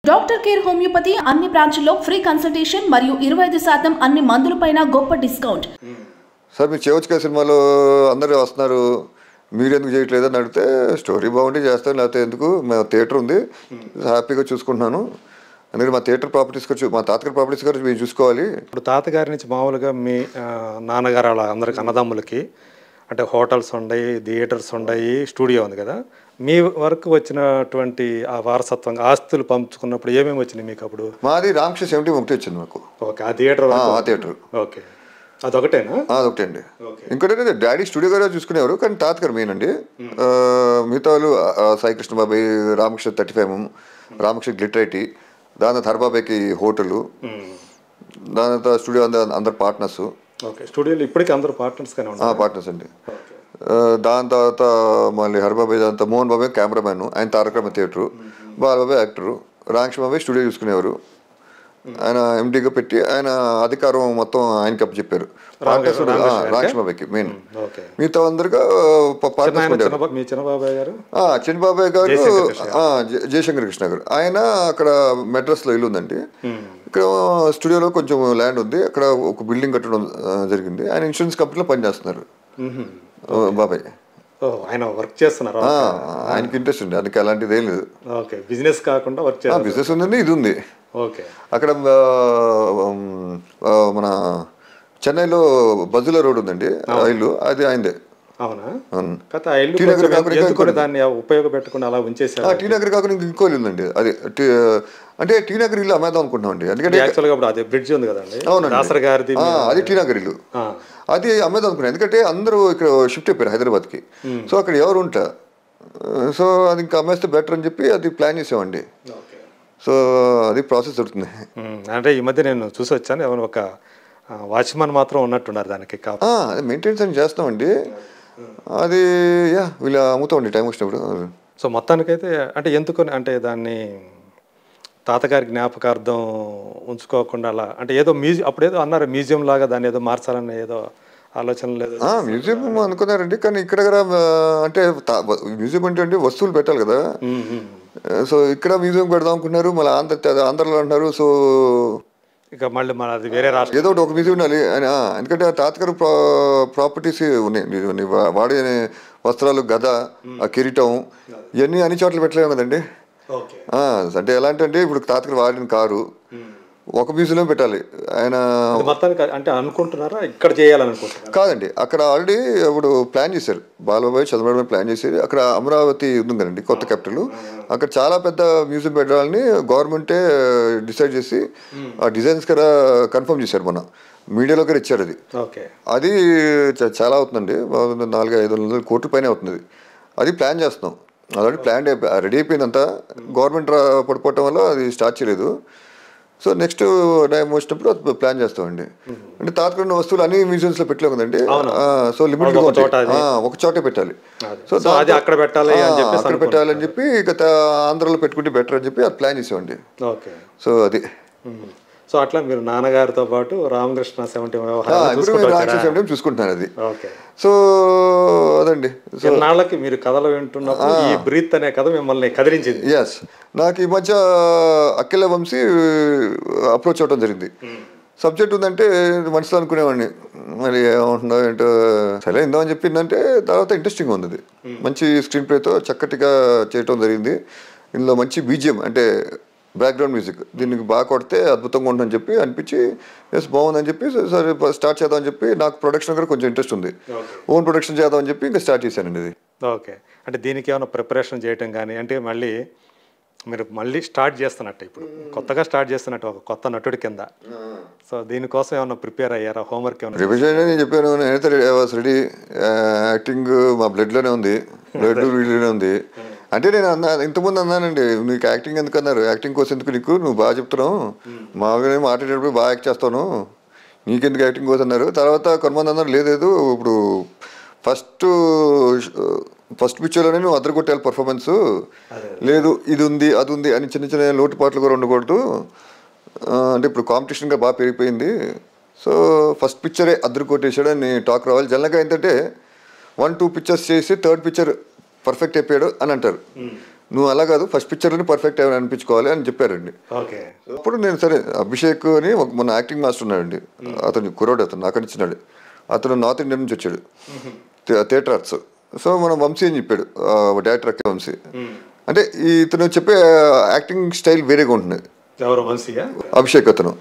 Doctor care homeopathy అన్ని బ్రాంచ్ల్లో free consultation మరియు 25% అన్ని మందులపైన గొప్ప డిస్కౌంట్. సార్ మీరు చేయవచ్చు కదా సినిమాలో అందరూ వస్తున్నారు మీరు ఎందుకు చేయట్లేదు అని అడిగితే స్టోరీ బాగుంటే చేస్తాను లేకపోతే ఎందుకు మా థియేటర్ ఉంది హ్యాపీగా చూసుకుంటున్నాను అందుకని మా థియేటర్ ప్రాపర్టీస్ గురించి మా తాతగారి ప్రాపర్టీస్ గురించి మీరు చూసుకోవాలి. ఇప్పుడు తాతగారి నుంచి మామూలుగా మీ నాన్నగారు అలా అందరికి అన్నదమ్ములకి అంటే హోటల్స్ ఉన్నాయి, థియేటర్స్ ఉన్నాయి, స్టూడియో ఉంది కదా, మీ వరకు వచ్చినటువంటి ఆ వారసత్వంగా ఆస్తులు పంచుకున్నప్పుడు ఏమేమి వచ్చినాయి మీకు అప్పుడు? మాది రామకృష్ణ 71 వచ్చింది మాకు. ఓకే, ఆ థియేటర్. ఆ థియేటర్ ఓకే, అదొకటేనా? అదొకటే అండి. ఇంకోటి డాడీ స్టూడియో గారు చూసుకునేవారు కానీ తాతగారు మెయిన్ అండి. మిగతా వాళ్ళు సాయికృష్ణ బాబాయ్, రామకృష్ణ 35, రామకృష్ణ గ్లిటర్ ఐటీ, దాని తర్వాత హరబాబాయ్కి హోటలు, దాని తర్వాత స్టూడియో అందరు పార్ట్నర్స్. ఓకే, స్టూడియోలో ఇప్పటికీ అందరూ పార్ట్నర్స్గానే ఉన్నారు. పార్ట్నర్స్ అండి. దాని తర్వాత మళ్ళీ హరబాబాయ్, దాని తర్వాత మోహన్ బాబాయ్ కెమెరామ్యాన్, ఆయన తారకరామ థియేటరు, బాలబాబాయ్ యాక్టరు, రామకృష్ణ బాబాయ్ స్టూడియో చూసుకునేవారు. ఆయన ఎండీగా పెట్టి ఆయన అధికారం మొత్తం ఆయనకి అప్పు చెప్పారు. రామకృష్ణ బాబాయ్కి మెయిన్, మిగతా అందరిగా చిన్నబాబాయ్ గారు, చిన్నబాబాయ్ గారు జయశంకర్ కృష్ణ గారు. ఆయన అక్కడ మెడ్రాస్లో ఇల్లు ఉందండి. ఇక్కడ స్టూడియోలో కొంచెం ల్యాండ్ ఉంది, అక్కడ ఒక బిల్డింగ్ కట్టడం జరిగింది. ఆయన ఇన్సూరెన్స్ కంపెనీలో పనిచేస్తున్నారు బాబాయ్. ఆయన వర్క్ చేస్తున్నారు. ఆయనకి ఇంట్రెస్ట్ ఉంది, అందుకే అలాంటిది ఏం లేదు. బిజినెస్ కాకుండా వర్క్ బిజినెస్ ఉందండి, ఇది ఉంది. అక్కడ మన చెన్నైలో బజులా రోడ్ ఉందండి, ఇల్లు అది ఆయనదే. దాన్ని ఉపయోగపెట్టుకుని అలా ఉంచేసారు. టీ నగర్ కాకుండా ఇంకో ఇల్లు ఉందండి, అది అంటే టీ నగర్ ఇల్లు అమ్మేద్దాం అనుకుంటున్నాం అండి. ఎందుకంటే అదే బ్రిడ్జ్ ఉంది కదండి, అవునండి, అది టీ నగర్ ఇల్లు, అది అమ్మేద్దాం అనుకున్నాను. ఎందుకంటే అందరూ ఇక్కడ షిఫ్ట్ అయిపోయారు హైదరాబాద్కి. సో అక్కడ ఎవరు ఉంటా, సో అది ఇంకా అమ్మేస్తే బెటర్ అని చెప్పి అది ప్లాన్ చేసామండి. సో అది ప్రాసెస్ జరుగుతుంది. అంటే ఈ మధ్య నేను చూసి వచ్చాను, ఎవరు ఒక వాచ్మెన్ మాత్రం ఉన్నట్టున్నారు దానికి. అది మెయింటెనెన్స్ అని చేస్తామండి, అది వీళ్ళు అమ్ముతామండి టైం వచ్చినప్పుడు. సో మొత్తానికైతే అంటే ఎందుకని అంటే దాన్ని తాతగారి జ్ఞాపకార్థం ఉంచుకోకుండా అలా అంటే ఏదో అప్పుడు ఏదో అన్నారు మ్యూజియం లాగా దాన్ని ఏదో మార్చాలని ఏదో ఆలోచన లేదు. మ్యూజియం అనుకున్నారండి, కానీ ఇక్కడ అంటే మ్యూజియం అంటే వస్తువులు పెట్టాలి కదా. సో ఇక్కడ మ్యూజియం పెడదాం అనుకున్నారు, మళ్ళీ ఆంధ్రలో అంటున్నారు. సో ఇక మళ్ళీ మన అది వేరే రాష్ట్రం ఏదో ఒక మ్యూజియం ఉండాలి. ఎందుకంటే తాతగారు ప్రాపర్టీస్ ఉన్నాయి, వాడే వస్త్రాలు, గద, కిరీటం, ఇవన్నీ అన్ని చోట్ల పెట్టలేము కదండి. అంటే ఎలాంటి అంటే ఇప్పుడు తాతగారు వాడిన కారు ఒక మ్యూజియంలో పెట్టాలి. ఆయన మొత్తానికి అంటే అనుకుంటున్నారా ఇక్కడ చేయాలనుకుంటున్నారు? కాదండి, అక్కడ ఆల్రెడీ ఇప్పుడు ప్లాన్ చేశారు, బాలబాబాయ్ చంద్రబాబు ప్లాన్ చేశారు. అక్కడ అమరావతి ఉంది కదండి, కొత్త క్యాపిటల్, అక్కడ చాలా పెద్ద మ్యూజియం పెట్టాలని గవర్నమెంటే డిసైడ్ చేసి ఆ డిజైన్స్ కూడా కన్ఫర్మ్ చేశారు. మొన్న మీడియాలో కూడా ఇచ్చారు. అది చాలా అవుతుందండి, 400-500 కోట్ల పైన అవుతుంది. అది ప్లాన్ చేస్తున్నాం, ఆల్రెడీ ప్లాన్ రెడీ అయిపోయిందంతా. గవర్నమెంట్ పడిపోవటం వల్ల అది స్టార్ట్ చేయలేదు. సో నెక్స్ట్ టైం వచ్చినప్పుడు అది ప్లాన్ చేస్తామండి. అంటే తాతగారి వస్తువులు అన్ని మ్యూజియంస్ లో పెట్టలేము కదండి. సో లిమిట్ ఒక చోటే పెట్టాలి. సో అక్కడ పెట్టాలని చెప్పి ఇక ఆంధ్రలో పెట్టుకుంటే బెటర్ అని చెప్పి అది ప్లాన్ చేసామండి. సో అది సో అట్లా మీరు నాన్నగారితో పాటు రామకృష్ణ 70 చూసుకుంటున్నాను అది. సో అదండి, నాళ్ళకి మీరు కథలు వింటున్నప్పుడు ఈ బ్రీత్ అనే కథ మిమ్మల్ని కదిలించింది. ఎస్, నాకు ఈ మధ్య అఖిల వంశీ అప్రోచ్ అవడం జరిగింది. సబ్జెక్ట్ ఉందంటే మనసులో అనుకునేవాడిని, మరి ఏమంటుందో ఏంటో సరే ఇందామని చెప్పిందంటే తర్వాత ఇంట్రెస్టింగ్ ఉంది. మంచి స్క్రీన్ ప్లేతో చక్కటిగా చేయటం జరిగింది. ఇందులో మంచి బీజిఎం అంటే బ్యాక్గ్రౌండ్ మ్యూజిక్, దీనికి బాగా కొడితే అద్భుతంగా ఉంటుందని చెప్పి అనిపించి బాగుందని చెప్పి సరే స్టార్ట్ చేద్దామని చెప్పి, నాకు ప్రొడక్షన్ కూడా కొంచెం ఇంట్రెస్ట్ ఉంది, ఓన్ ప్రొడక్షన్ చేద్దామని చెప్పి ఇంకా స్టార్ట్ చేశానండి ఇది. ఓకే, అంటే దీనికి ఏమైనా ప్రిపరేషన్ చేయటం కానీ అంటే మీరు మళ్ళీ స్టార్ట్ చేస్తున్నట్టు, ఇప్పుడు కొత్తగా స్టార్ట్ చేస్తున్నట్టు ఒక కొత్త నటుడి కింద. సో దీనికోసం ఏమైనా ప్రిపేర్ అయ్యారా? హోంవర్క్ ఏమైనా? ప్రిపరేషన్ నేను చెప్పాను, నేనైతే రెడీ. యాక్టింగ్ మా బ్లడ్లోనే ఉంది, బ్లడ్ వీడియోనే ఉంది. అంటే నేను ఇంతకుముందు అన్నానండి, నీకు యాక్టింగ్ ఎందుకు అన్నారు, యాక్టింగ్ కోసం ఎందుకు, నీకు నువ్వు బాగా చెప్తున్నావు, మామూలుగా మాట్లాడేటప్పుడు బాగా యాక్ట్ చేస్తాను, నీకెందుకు యాక్టింగ్ కోసం అన్నారు. తర్వాత కొంతమంది అన్నారు లేదు ఇప్పుడు ఫస్ట్ పిక్చర్లోనే నువ్వు అదరగొట్టాలి పర్ఫార్మెన్స్, లేదు ఇది ఉంది అది ఉంది అని చిన్న చిన్న లోటుపాట్లు కూడా ఉండకూడదు. అంటే ఇప్పుడు కాంపిటీషన్గా బాగా పెరిగిపోయింది, సో ఫస్ట్ పిక్చరే అదరగొట్టేసాడు అని టాక్ రావాలి. జనరల్గా ఏంటంటే 1-2 పిక్చర్స్ చేసి థర్డ్ పిక్చర్ పర్ఫెక్ట్ అయిపోయాడు అని అంటారు. నువ్వు అలా కాదు ఫస్ట్ పిక్చర్లోనే పర్ఫెక్ట్ అనిపించుకోవాలి అని చెప్పారండి. ఓకే. అప్పుడు నేను సరే అభిషేక్ అని మన యాక్టింగ్ మాస్టర్ ఉన్నాడండి, అతను కుర్రోడు, అతను నాకు ఇచ్చినాడు. అతను నార్త్ ఇండియా నుంచి వచ్చాడు, థియేటర్ ఆర్ట్స్. సో మనం వంశీ అని చెప్పాడు, డైరెక్టర్ అక్కే వంశీ. అంటే ఇతను చెప్పే యాక్టింగ్ స్టైల్ వేరేగా ఉంటుంది. అభిషేక్ అతను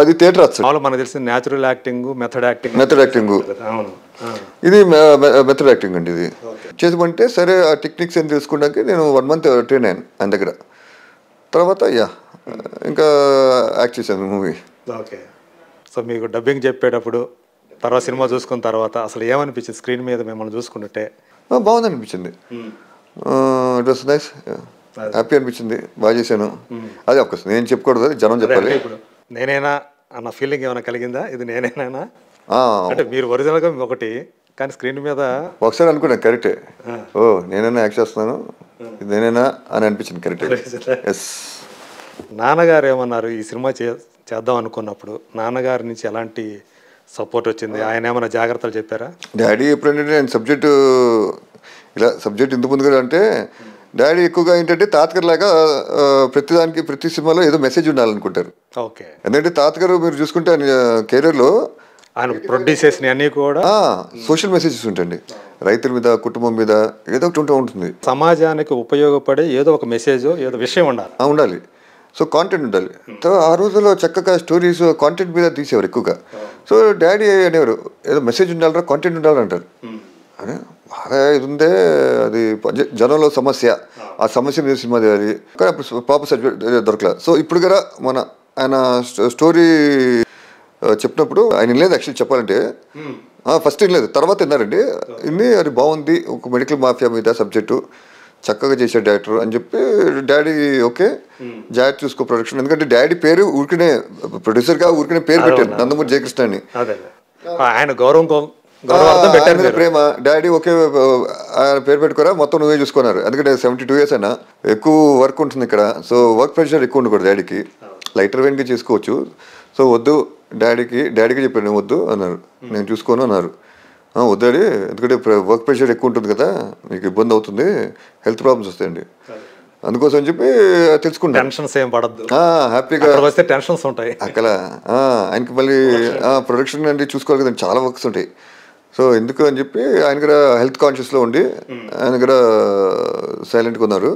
అది థియేటర్ ఆర్ట్స్. మనకు తెలిసిన న్యాచురల్ యాక్టింగ్, మెథడ్ యాక్టింగ్. ఇది మెథడ్ యాక్టింగ్ అండి. ఇది చేసామంటే సరే ఆ టెక్నిక్స్ అని తెలుసుకోవడానికి నేను 1 month ట్రైన్ అయ్యాను ఆయన దగ్గర. తర్వాత ఇంకా యాక్ట్ చేశాను మూవీ. ఓకే. సో మీకు డబ్బింగ్ చెప్పేటప్పుడు తర్వాత సినిమా చూసుకున్న తర్వాత అసలు ఏమనిపించింది స్క్రీన్ మీద మిమ్మల్ని చూసుకుంటే? బాగుంది అనిపించింది. ఇట్ వాస్ నైస్, హ్యాపీ అనిపించింది, బాగా చేశాను. అది ఒక్కసారి నేను చెప్పకూడదు, జనం చెప్పాలి. ఇప్పుడు నేనేనా అన్న ఫీలింగ్ ఏమైనా కలిగిందా? ఇది నేనేనా అంటే మీరు ఒరిజినల్గా ఒకటి, కానీ స్క్రీన్ మీద ఒకసారి అనుకున్నాను కరెక్టే, ఓ నేనైనా యాక్ట్ చేస్తున్నాను, ఇది నేనైనా అని అనిపించింది. కరెక్టే. ఎస్. నాన్నగారు ఏమన్నారు ఈ సినిమా చేద్దాం అనుకున్నప్పుడు? నాన్నగారి నుంచి ఎలాంటి సపోర్ట్ వచ్చింది? ఆయన ఏమైనా జాగ్రత్తలు చెప్పారా? డాడీ ఎప్పుడంటే నేను సబ్జెక్టు ఇలా సబ్జెక్ట్ ఇంత ముందుగా అంటే డాడీ ఎక్కువగా ఏంటంటే తాతగారు లాగా ప్రతిదానికి ప్రతి సినిమాలో ఏదో మెసేజ్ ఉండాలనుకుంటారు. ఓకే. ఎందుకంటే తాతగారు మీరు చూసుకుంటే కెరీర్లో ఆయన ప్రొడ్యూస్ చేసిన అన్నీ కూడా సోషల్ మెసేజెస్ ఉంటాయండి, రైతుల మీద, కుటుంబం మీద ఏదో ఒకటి ఉంటుంది. సమాజానికి ఉపయోగపడే ఏదో ఒక మెసేజ్, ఏదో విషయం ఉండాలి. సో కాంటెంట్ ఉండాలి. ఆ రోజుల్లో చక్కగా స్టోరీస్ కాంటెంట్ మీద తీసేవారు ఎక్కువగా. సో డాడీ అనేవారు ఏదో మెసేజ్ ఉండాలరా, కాంటెంట్ ఉండాలి అంటారు. అదే బాగా ఇది ఉందే, అది జనంలో సమస్య, ఆ సమస్య మీద సినిమా తీయాలి. కానీ అప్పుడు పాప సబ్జెక్ట్ దొరకలేదు. సో ఇప్పుడు కూడా ఆయన స్టోరీ చెప్పినప్పుడు ఆయన లేదు యాక్చువల్లీ చెప్పాలంటే, ఫస్ట్ వినలేదు, తర్వాత విన్నారండి. అది బాగుంది, ఒక మెడికల్ మాఫియా మీద సబ్జెక్టు చక్కగా చేశాడు డైరెక్టర్ అని చెప్పి డాడీ ఓకే జాగ్రత్త చూసుకో ప్రొడక్షన్. ఎందుకంటే డాడీ పేరు ఊరికనే ప్రొడ్యూసర్గా ఊరికనే పేరు పెట్టారు, నందమూరి జయకృష్ణ అని. ఆయన గౌరవం ప్రేమ. డాడీ ఓకే ఆయన పేరు పెట్టుకోరా, మొత్తం నువ్వే చూసుకున్నారు. ఎందుకంటే 72 years అయినా ఎక్కువ వర్క్ ఉంటుంది ఇక్కడ. సో వర్క్ ప్రెషర్ ఎక్కువ ఉండకూడదు డాడీకి, లైటర్ వెయిన్గా చేసుకోవచ్చు. సో వద్దు డాడీకి చెప్పాను, నేను వద్దు అన్నారు, నేను చూసుకోను అన్నారు. వద్దాడి, ఎందుకంటే వర్క్ ప్రెషర్ ఎక్కువ ఉంటుంది కదా, మీకు ఇబ్బంది అవుతుంది, హెల్త్ ప్రాబ్లమ్స్ వస్తాయండి, అందుకోసం అని చెప్పి తెలుసుకుంటాను. టెన్షన్స్ ఏం పడద్దు, హ్యాపీగా వస్తే టెన్షన్స్ ఉంటాయి అక్కడ. ఆయనకి మళ్ళీ ప్రొడక్షన్ అంటే చూసుకోవాలి కదండి, చాలా వర్క్స్ ఉంటాయి. సో ఎందుకు అని చెప్పి ఆయన కూడా హెల్త్ కాన్షియస్లో ఉండి ఆయన కూడా సైలెంట్గా ఉన్నారు.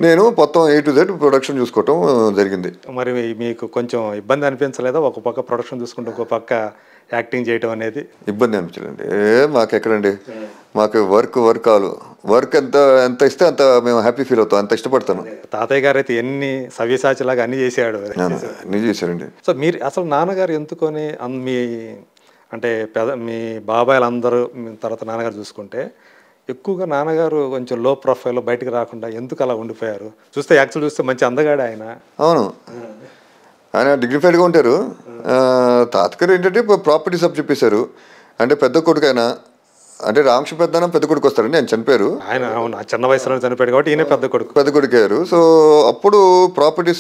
నేను మొత్తం A to Z ప్రొడక్షన్ చూసుకోవటం జరిగింది. మరి మీకు కొంచెం ఇబ్బంది అనిపించలేదా? ఒక పక్క ప్రొడక్షన్ చూసుకుంటే ఒక పక్క యాక్టింగ్ చేయటం అనేది ఇబ్బంది అనిపించలేండి. మాకు ఎక్కడండి, మాకు వర్క్ కావాలి. వర్క్ ఎంత ఇస్తే అంత మేము హ్యాపీ ఫీల్ అవుతాం, అంత ఇష్టపడతాను. తాతయ్య గారు అయితే ఎన్ని సవ్యసాచిలాగా అన్ని చేశాడు, అన్ని చేశారండి. సో మీరు అసలు నాన్నగారు ఎందుకొని మీ అంటే మీ బాబాయిలందరూ తర్వాత నాన్నగారు చూసుకుంటే ఎక్కువగా నాన్నగారు కొంచెం లో ప్రొఫైల్లో బయటకు రాకుండా ఎందుకు అలా ఉండిపోయారు? చూస్తే మంచి అందగాడు ఆయన. అవును, ఆయన డిగ్నిఫైడ్గా ఉంటారు. తాతగారు ఏంటంటే ప్రాపర్టీస్ అప్ చెప్పేశారు. అంటే పెద్ద కొడుకు ఆయన, అంటే రామకృష్ణ పెద్ద కొడుకు వస్తారండి, ఆయన చనిపోయారు. ఆయన చిన్న వయసులో చనిపోయాడు కాబట్టి ఈయన పెద్ద కొడుకు అయ్యారు. సో అప్పుడు ప్రాపర్టీస్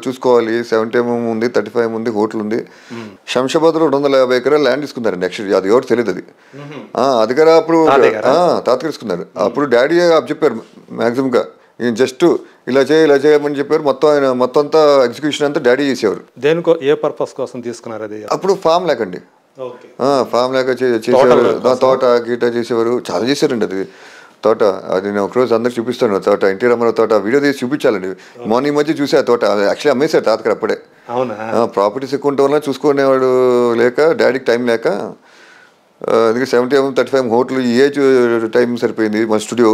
చూసుకోవాలి. 70 ఉంది, 35 ఉంది, హోటల్ ఉంది. శంషాబాద్లో 250 acres ల్యాండ్ తీసుకున్నారండి. యాక్చువల్లీ అది ఎవరు తెలియదు. అది కదా అప్పుడు తాతగారు తీసుకున్నారు. అప్పుడు డాడీ చెప్పారు మ్యాక్సిమంగా జస్ట్ ఇలా చేయమని చెప్పారు. మొత్తం అంతా ఎగ్జిక్యూషన్ అంతా డాడీ చేసేవారు. దేనికో ఏ పర్పస్ కోసం తీసుకున్నారు అది? అప్పుడు ఫామ్ లేకండి, ఫామ్ లేక చేసేవారు. తోట గీట చేసేవారు, చాలా చేశారండి. అది తోట, అది నేను ఒకరోజు అందరికి చూపిస్తాను. తోట ఎన్టీ రామారావు తోట వీడియో తీసి చూపించాలండి. మార్నింగ్ మధ్య చూసే ఆ తోట యాక్చువల్లీ అమ్మేశారు తాతగారు అప్పుడే. ప్రాపర్టీస్ ఎక్కువ ఉండటం వల్ల చూసుకునేవాడు లేక, డాడీకి టైం లేక, అందుకే 70 35 హోటల్ ఈ ఏజ్ టైం సరిపోయింది మన స్టూడియో.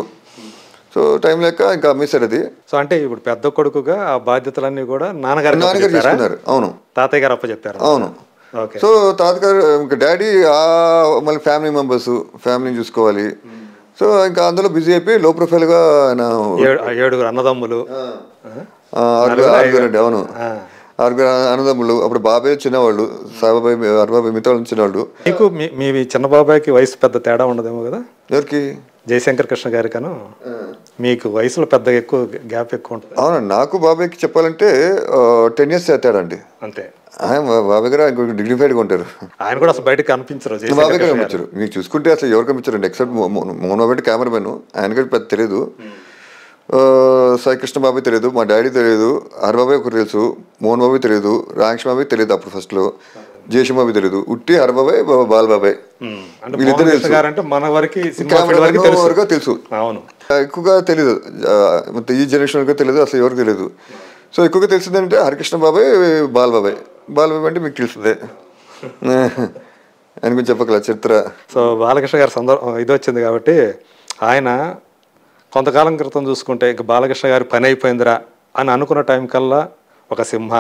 సో టైం లేక ఇంకా అమ్మేశారు అది. సో అంటే ఇప్పుడు పెద్ద కొడుకుగా ఆ బాధ్యతలన్నీ కూడా నాన్నగారు తీసుకున్నారు. అవును, తాతయ్య గారు చెప్పారు. అవును. సో తాతగారు ఇంకా డాడీ మళ్ళీ ఫ్యామిలీ మెంబర్స్, ఫ్యామిలీని చూసుకోవాలి. సో ఇంకా అందులో బిజీ అయిపోయి లో ప్రొఫైల్గా ఆయన 7 అన్నదమ్ములు, 6 అండి. అవును, 6 అన్నదమ్ములు. అప్పుడు బాబాయ్ చిన్నవాళ్ళు, సాబాబాయ్ మిగతా వాళ్ళు చిన్నవాళ్ళు. మీకు మీ చిన్న బాబాయ్కి వయసు పెద్ద తేడా ఉండదేమో కదా? ఎవరికి? జయశంకర్ కృష్ణ గారి కను మీకు వయసులో పెద్ద ఎక్కువ గ్యాప్ ఎక్కువ ఉంటుంది. అవునండి, నాకు బాబాయ్కి చెప్పాలంటే 10 years తేడా అండి అంతే. బాబాయ్ గారు ఆయన డిగ్నిఫైడ్గా ఉంటారు. ఆయన కూడా అసలు బయటకు కనిపించరు. బాబాయ్ గారు కనిపించరు, మీకు చూసుకుంటే అసలు ఎవరు కనిపించారండి ఎక్సెప్ట్ మోహన్ బాబు కెమెరామెన్. ఆయన కూడా పెద్ద తెలియదు. సాయి కృష్ణ బాబాయ్ తెలియదు, మా డాడీ తెలియదు, హరిబాబాయ్ ఒకరు తెలుసు, మోహన్ బాబాయ్ తెలియదు, రామకృష్ణ బాబాయ్ తెలియదు అప్పుడు ఫస్ట్లో, జయశం బాబాయ్ తెలియదు, ఉట్టి హరిబాబాయ్ బాలబాబాయ్ వీళ్ళిద్దరు తెలుసు. వరకు తెలుసు, ఎక్కువగా తెలీదు, ఈ జనరేషన్ వరకు తెలియదు, అసలు ఎవరికి తెలియదు. సో ఎక్కువగా తెలిసిందంటే హరికృష్ణ బాబాయ్, బాలబాబాయ్. బాలబాబాయ్ అంటే మీకు తెలుస్తుంది అని గురించి చెప్పగల చరిత్ర. సో బాలకృష్ణ గారి ఇది వచ్చింది కాబట్టి ఆయన కొంతకాలం క్రితం చూసుకుంటే ఇంక బాలకృష్ణ గారి పని అయిపోయిందిరా అని అనుకున్న టైం కల్లా ఒక సింహ,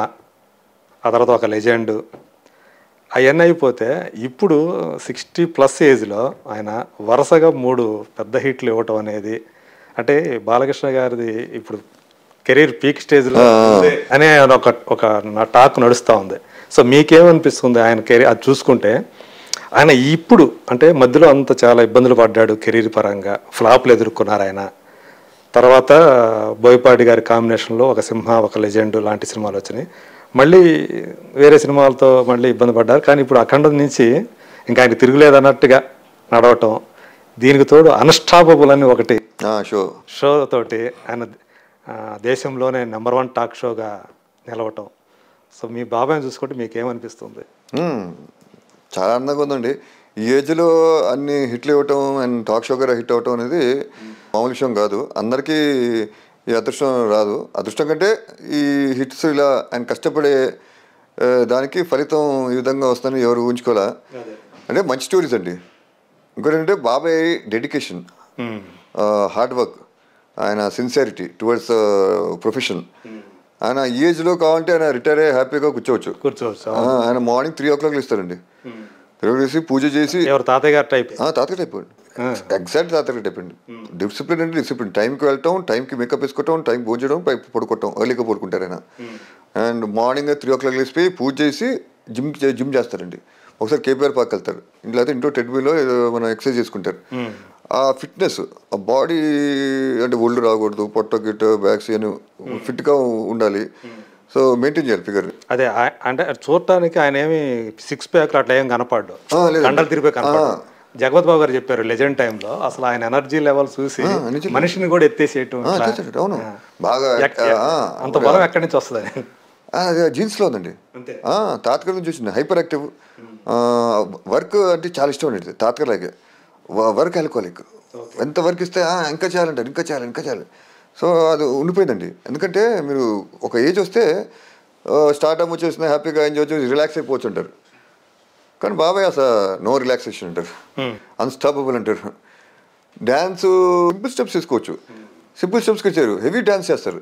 ఆ తర్వాత ఒక లెజెండ్, అవన్నీ అయిపోతే ఇప్పుడు 60+ ఏజ్లో ఆయన వరుసగా 3 పెద్ద హిట్లు ఇవ్వటం అనేది, అంటే బాలకృష్ణ గారిది ఇప్పుడు కెరీర్ పీక్ స్టేజ్లో అనే ఒక టాక్ నడుస్తూ ఉంది. సో మీకేమనిపిస్తుంది ఆయన కెరీర్ అది చూసుకుంటే? ఆయన ఇప్పుడు అంటే మధ్యలో అంత చాలా ఇబ్బందులు పడ్డాడు కెరీర్ పరంగా, ఫ్లాప్లు ఎదుర్కొన్నారు ఆయన. తర్వాత బోయపాటి గారి కాంబినేషన్లో ఒక సింహ, ఒక లెజెండ్ లాంటి సినిమాలు వచ్చినాయి. మళ్ళీ వేరే సినిమాలతో మళ్ళీ ఇబ్బంది పడ్డారు. కానీ ఇప్పుడు అఖండం నుంచి ఇంకా ఆయన తిరుగులేదన్నట్టుగా నడవటం, దీనికి తోడు అన్స్టాపబుల్ అని ఒకటి షో తోటి ఆయన దేశంలోనే నెంబర్ 1 టాక్ షోగా నిలవటం. సో మీ బాబాయ్ని చూసుకుంటే మీకు ఏమనిపిస్తుంది? చాలా అందంగా ఉందండి. ఈ ఏజ్లో అన్ని హిట్లు ఇవ్వటం అండ్ టాక్ షో గారు హిట్ అవ్వటం అనేది మామూలు విషయం కాదు. అందరికీ ఈ అదృష్టం రాదు. అదృష్టం కంటే ఈ హిట్స్ ఇలా ఆయన కష్టపడే దానికి ఫలితం ఈ విధంగా వస్తుందని ఎవరు ఊహించుకోలే. అంటే మంచి స్టోరీస్ అండి. ఇంకోటి ఏంటంటే బాబాయ్ డెడికేషన్, హార్డ్ వర్క్, ఆయన సిన్సియారిటీ టువర్డ్స్ ప్రొఫెషన్. ఆయన ఈ ఏజ్లో కావాలంటే ఆయన రిటైర్ అయ్యి హ్యాపీగా కూర్చోవచ్చు. ఆయన మార్నింగ్ 3 o'clock ఇస్తారండి. 3 o'clock పూజ చేసి, తాతయ్య గారు టైప్, తాతయ్య టైప్ అండి, ఎగ్జాక్ట్ తాతయ్య టైప్ అండి. డిసిప్లిన్ అంటే డిసిప్లిన్, టైంకి వెళ్ళటం, టైంకి మేకప్ వేసుకోవటం, టైం భోజనం చేయడం, పడుకోవటం, ఎర్లీగా పడుకుంటారు ఆయన. అండ్ మార్నింగ్ 3 o'clock లేచిపోయి పూజ చేసి జిమ్ చేస్తారండి. ఒకసారి కేపీఆర్ పార్క్ వెళ్తారు, ఇంట్లో అయితే ఇంట్లో ట్రెడ్మిల్లో మనం ఎక్సర్సైజ్ చేసుకుంటారు. ఆ ఫిట్నెస్, ఆ బాడీ అంటే ఒళ్ళు రాకూడదు, పొట్ట గిట్ట బ్యాక్స్ అని ఫిట్గా ఉండాలి. సో మెయింటైన్ చేయాలి ఫిగర్. అదే అంటే చూడటానికి ఆయన ఏమి 6 ప్యాక్ అట్లా ఏం కనపడ్డు, కండలు తిరిగిపోయి కనపడ్డు. జగపతి బాబు గారు చెప్పారు లెజెండ్ టైంలో అసలు ఆయన ఎనర్జీ లెవెల్ చూసి మనిషిని కూడా ఎత్తేసేయటం. అవును, బాగా అంత బలం ఎక్కడి నుంచి వస్తుంది? జీన్స్లో ఉందండి. తాతగారి నుంచి వచ్చింది. హైపర్ యాక్టివ్, వర్క్ అంటే చాలా ఇష్టం అండి తాతగారిలాగే. వర్క్ ఆల్కోహాలిక్, ఎంత వర్క్ ఇస్తే ఇంకా చేయాలంటారు, ఇంకా చేయాలి. సో అది ఉండిపోయిందండి. ఎందుకంటే మీరు ఒక ఏజ్ వస్తే స్టార్టప్ వచ్చేసిన హ్యాపీగా ఎంజాయ్ చేసి రిలాక్స్ అయిపోవచ్చు అంటారు. కానీ బాబాయ్ అసలు నో రిలాక్సేషన్ అంటారు, అన్స్టాపబుల్ అంటారు. డ్యాన్స్ సింపుల్ స్టెప్స్ తీసుకోవచ్చు, సింపుల్ స్టెప్స్కి వచ్చారు, హెవీ డ్యాన్స్ చేస్తారు.